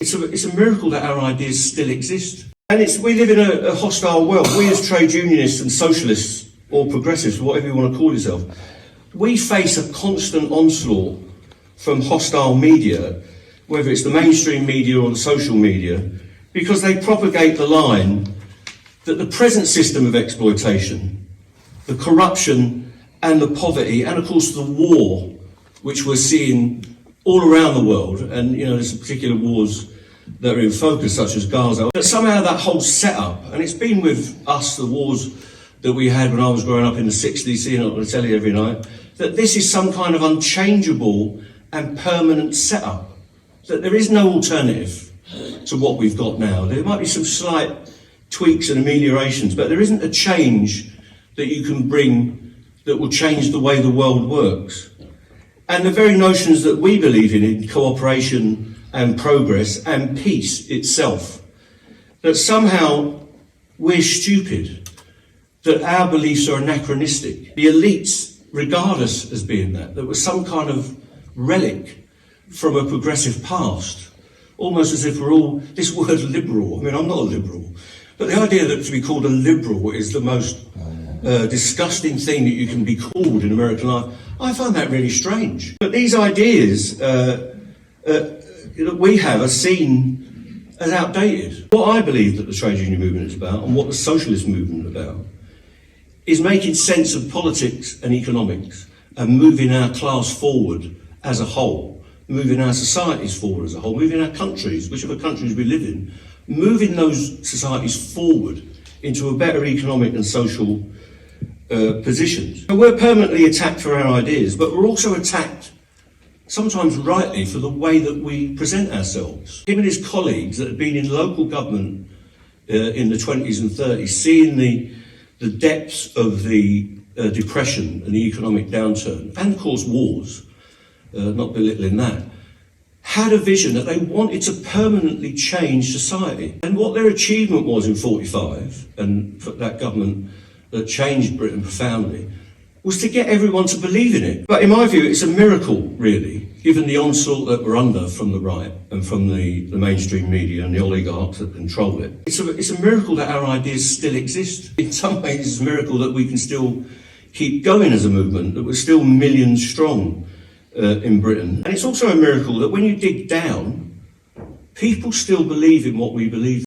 It's a miracle that our ideas still exist. And we live in a hostile world. We as trade unionists and socialists, or progressives, whatever you want to call yourself, we face a constant onslaught from hostile media, whether it's the mainstream media or the social media, because they propagate the line that the present system of exploitation, the corruption and the poverty, and of course the war, which we're seeing all around the world, and there's particular wars that are in focus, such as Gaza, that somehow that whole setup, and it's been with us, the wars that we had when I was growing up in the 60s, seeing it on the telly every night, that this is some kind of unchangeable and permanent setup, that there is no alternative to what we've got now. There might be some slight tweaks and ameliorations, but there isn't a change that you can bring that will change the way the world works. And the very notions that we believe in cooperation and progress and peace itself, that somehow we're stupid, that our beliefs are anachronistic. The elites regard us as being that we're some kind of relic from a progressive past, almost as if we're all, this word liberal, I mean, I'm not a liberal, but the idea that to be called a liberal is the most disgusting thing that you can be called in American life, I find that really strange. But these ideas that we have are seen as outdated. What I believe that the trade union movement is about, and what the socialist movement is about, is making sense of politics and economics and moving our class forward as a whole, moving our societies forward as a whole, moving our countries, whichever countries we live in, moving those societies forward into a better economic and social positions. So we're permanently attacked for our ideas, but we're also attacked, sometimes rightly, for the way that we present ourselves. Him and his colleagues that had been in local government in the 20s and 30s, seeing the depths of the depression and the economic downturn, and of course wars, not belittling that, had a vision that they wanted to permanently change society. And what their achievement was in 45, and for that government that changed Britain profoundly, was to get everyone to believe in it. But in my view, it's a miracle, really, given the onslaught that we're under from the right and from the mainstream media and the oligarchs that control it. It's a miracle that our ideas still exist. In some ways, it's a miracle that we can still keep going as a movement, that we're still millions strong in Britain. And it's also a miracle that when you dig down, people still believe in what we believe.